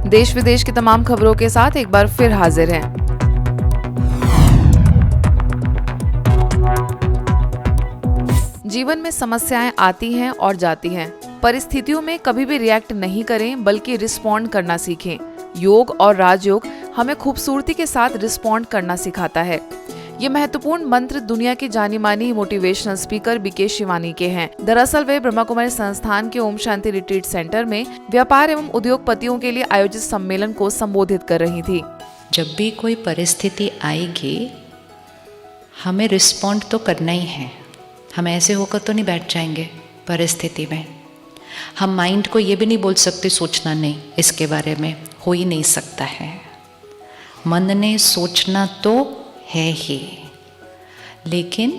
देश विदेश की तमाम खबरों के साथ एक बार फिर हाजिर हैं। जीवन में समस्याएं आती हैं और जाती हैं। परिस्थितियों में कभी भी रिएक्ट नहीं करें, बल्कि रिस्पॉन्ड करना सीखें। योग और राजयोग हमें खूबसूरती के साथ रिस्पॉन्ड करना सिखाता है। ये महत्वपूर्ण मंत्र दुनिया की जानी मानी मोटिवेशनल स्पीकर बीके शिवानी के हैं। दरअसल वे ब्रह्मा कुमारी संस्थान के ओम शांति रिट्रीट सेंटर में व्यापार एवं उद्योगपतियों के लिए आयोजित सम्मेलन को संबोधित कर रही थी। जब भी कोई परिस्थिति आएगी, हमें रिस्पॉन्ड तो करना ही है। हम ऐसे होकर तो नहीं बैठ जाएंगे परिस्थिति में। हम माइंड को ये भी नहीं बोल सकते सोचना नहीं, इसके बारे में हो ही नहीं सकता है। मन ने सोचना तो है ही, लेकिन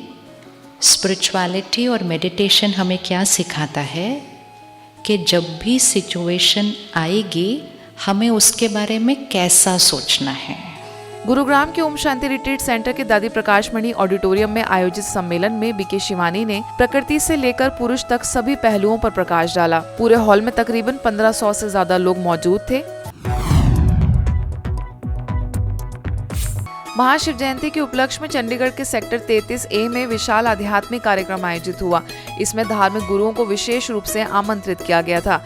स्पिरिचुअलिटी और मेडिटेशन हमें क्या सिखाता है कि जब भी सिचुएशन आएगी, हमें उसके बारे में कैसा सोचना है। गुरुग्राम के ओम शांति रिट्रीट सेंटर के दादी प्रकाश मणि ऑडिटोरियम में आयोजित सम्मेलन में बीके शिवानी ने प्रकृति से लेकर पुरुष तक सभी पहलुओं पर प्रकाश डाला। पूरे हॉल में तकरीबन 1500 से ज्यादा लोग मौजूद थे। महाशिव जयंती के उपलक्ष्य में चंडीगढ़ के सेक्टर 33A में विशाल आध्यात्मिक कार्यक्रम आयोजित हुआ। इसमें धार्मिक गुरुओं को विशेष रूप से आमंत्रित किया गया था।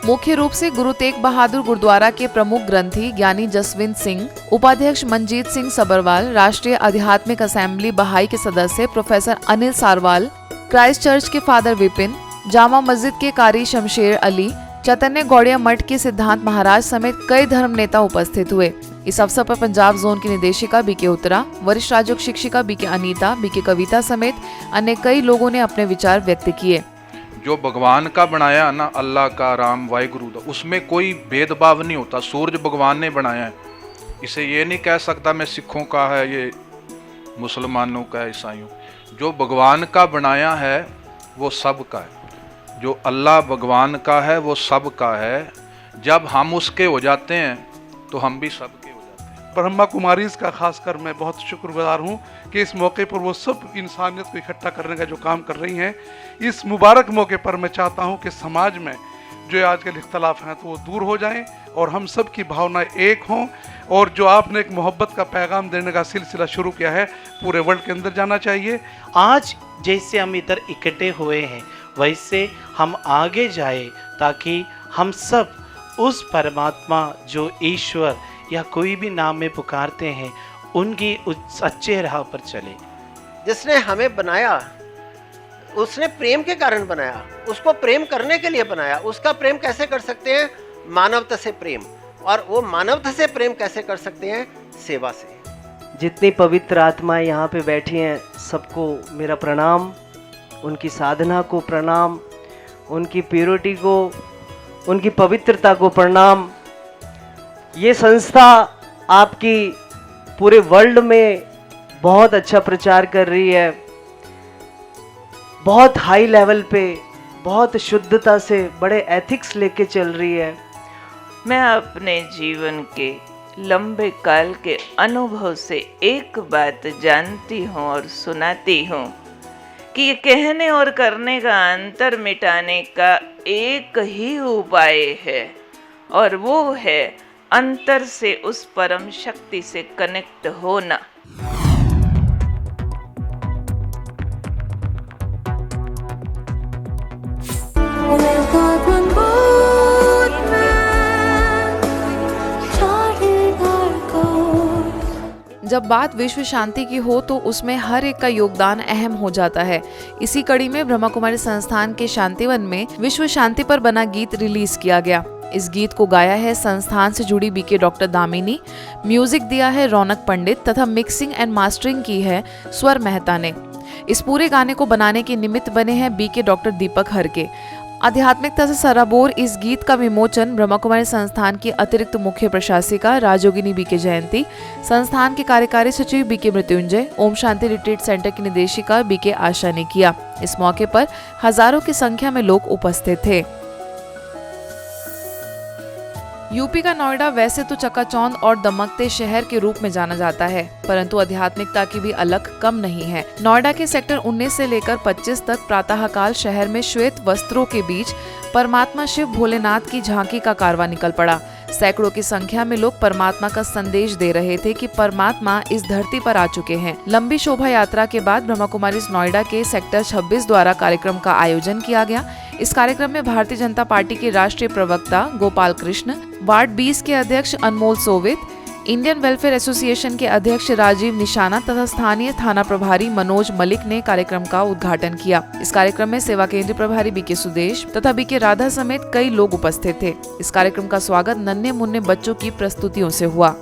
मुख्य रूप से गुरु तेग बहादुर गुरुद्वारा के प्रमुख ग्रंथी ज्ञानी जसविंद सिंह, उपाध्यक्ष मनजीत सिंह सबरवाल, राष्ट्रीय आध्यात्मिक असेंबली बहाई के सदस्य professor Anil Sarwal, Christ church के फादर विपिन, जामा मस्जिद के कारी शमशेर अली, चैतन्य गौड़िया मठ के सिद्धांत महाराज समेत कई धर्म नेता उपस्थित हुए। इस अवसर पर पंजाब जोन की निदेशिका बीके उत्तरा, वरिष्ठ राजयोग शिक्षिका बीके अनीता, बीके कविता समेत अन्य कई लोगों ने अपने विचार व्यक्त किए। जो भगवान का बनाया ना, अल्लाह का, राम, वाहिगुरु का, उसमें कोई भेदभाव नहीं होता। सूरज भगवान ने बनाया है, इसे ये नहीं कह सकता मैं सिखों का है, ये मुसलमानों का है, ईसाइयों। जो भगवान का बनाया है वो सब का है। जो अल्लाह भगवान का है वो सब का है। जब हम उसके हो जाते हैं तो हम भी सब के हो जाते हैं। ब्रह्मा कुमारीज का खासकर मैं बहुत शुक्रगुजार हूँ कि इस मौके पर वो सब इंसानियत को इकट्ठा करने का जो काम कर रही हैं। इस मुबारक मौके पर मैं चाहता हूँ कि समाज में जो आजकल इख्तलाफ हैं तो वो दूर हो जाएं और हम सब की भावनाएं एक हों। और जो आपने एक मोहब्बत का पैगाम देने का सिलसिला शुरू किया है, पूरे वर्ल्ड के अंदर जाना चाहिए। आज जैसे हम इधर इकट्ठे हुए हैं, वैसे हम आगे जाए ताकि हम सब उस परमात्मा जो ईश्वर या कोई भी नाम में पुकारते हैं, उनकी उस अच्छे राह पर चले। जिसने हमें बनाया उसने प्रेम के कारण बनाया, उसको प्रेम करने के लिए बनाया। उसका प्रेम कैसे कर सकते हैं? मानवता से प्रेम। और वो मानवता से प्रेम कैसे कर सकते हैं? सेवा से। जितनी पवित्र आत्माएं यहाँ पे बैठी हैं, सबको मेरा प्रणाम, उनकी साधना को प्रणाम, उनकी प्योरिटी को, उनकी पवित्रता को प्रणाम। ये संस्था आपकी पूरे वर्ल्ड में बहुत अच्छा प्रचार कर रही है, बहुत हाई लेवल पे, बहुत शुद्धता से, बड़े एथिक्स लेके चल रही है। मैं अपने जीवन के लंबे काल के अनुभव से एक बात जानती हूँ और सुनाती हूँ कि ये कहने और करने का अंतर मिटाने का एक ही उपाय है, और वो है अंतर से उस परम शक्ति से कनेक्ट होना। जब बात विश्व शांति की हो तो उसमें हर एक का योगदान अहम हो जाता है। इसी कड़ी में ब्रह्मा कुमारी संस्थान के शांतिवन में विश्व शांति पर बना गीत रिलीज किया गया। इस गीत को गाया है संस्थान से जुड़ी बीके डॉक्टर दामिनी, म्यूजिक दिया है रौनक पंडित तथा मिक्सिंग एंड मास्टरिंग की है स्वर मेहता ने। इस पूरे गाने को बनाने के निमित्त बने हैं बीके डॉक्टर दीपक हरके। आध्यात्मिकता से सराबोर इस गीत का विमोचन ब्रह्मा कुमारी संस्थान की अतिरिक्त मुख्य प्रशासिका राजयोगिनी बीके जयंती, संस्थान के कार्यकारी सचिव BK Mrityunjay, Om Shanti retreat centre की निदेशिका बीके आशा ने किया। इस मौके पर हजारों की संख्या में लोग उपस्थित थे। यूपी का नोएडा वैसे तो चकाचौंध और दमकते शहर के रूप में जाना जाता है, परंतु आध्यात्मिकता की भी अलख कम नहीं है। नोएडा के सेक्टर 19 से लेकर 25 तक प्रातःकाल शहर में श्वेत वस्त्रों के बीच परमात्मा शिव भोलेनाथ की झांकी का कारवां निकल पड़ा। सैकड़ों की संख्या में लोग परमात्मा का संदेश दे रहे थे कि परमात्मा इस धरती पर आ चुके हैं। लंबी शोभा यात्रा के बाद ब्रह्मा कुमारीज नोएडा के सेक्टर 26 द्वारा कार्यक्रम का आयोजन किया गया। इस कार्यक्रम में भारतीय जनता पार्टी के राष्ट्रीय प्रवक्ता गोपाल कृष्ण, वार्ड 20 के अध्यक्ष अनमोल सोवित, इंडियन वेलफेयर एसोसिएशन के अध्यक्ष राजीव निशाना तथा स्थानीय थाना प्रभारी मनोज मलिक ने कार्यक्रम का उद्घाटन किया। इस कार्यक्रम में सेवा केंद्र प्रभारी बीके सुदेश तथा बीके राधा समेत कई लोग उपस्थित थे। इस कार्यक्रम का स्वागत नन्हे मुन्ने बच्चों की प्रस्तुतियों से हुआ।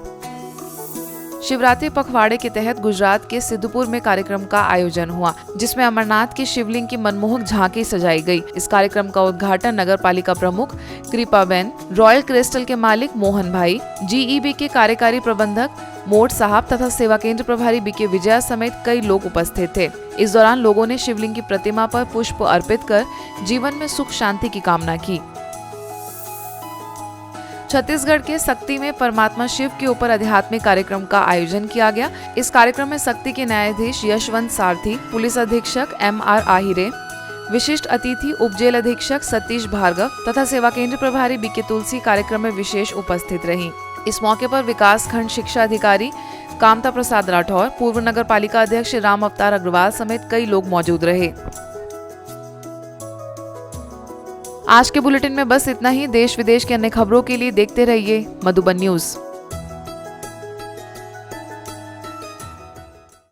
शिवरात्रि पखवाड़े के तहत गुजरात के सिद्धपुर में कार्यक्रम का आयोजन हुआ, जिसमें अमरनाथ के शिवलिंग की मनमोहक झांकी सजाई गई। इस कार्यक्रम का उद्घाटन नगर पालिका प्रमुख कृपाबेन, रॉयल क्रिस्टल के मालिक मोहन भाई, जीईबी के कार्यकारी प्रबंधक मोट साहब तथा सेवा केंद्र प्रभारी बीके विजया समेत कई लोग उपस्थित थे। इस दौरान लोगों ने शिवलिंग की प्रतिमा पर पुष्प अर्पित कर जीवन में सुख शांति की कामना की। छत्तीसगढ़ के सक्ती में परमात्मा शिव के ऊपर आध्यात्मिक कार्यक्रम का आयोजन किया गया। इस कार्यक्रम में सक्ती के न्यायाधीश यशवंत सारथी, पुलिस अधीक्षक MR आहिरे, विशिष्ट अतिथि उप जेल अधीक्षक सतीश भार्गव तथा सेवा केंद्र प्रभारी बीके तुलसी कार्यक्रम में विशेष उपस्थित रही। इस मौके पर विकास खंड शिक्षा अधिकारी कामता प्रसाद राठौर, पूर्व नगर पालिका अध्यक्ष राम अवतार अग्रवाल समेत कई लोग मौजूद रहे। आज के बुलेटिन में बस इतना ही। देश विदेश की अन्य खबरों के लिए देखते रहिए मधुबन न्यूज।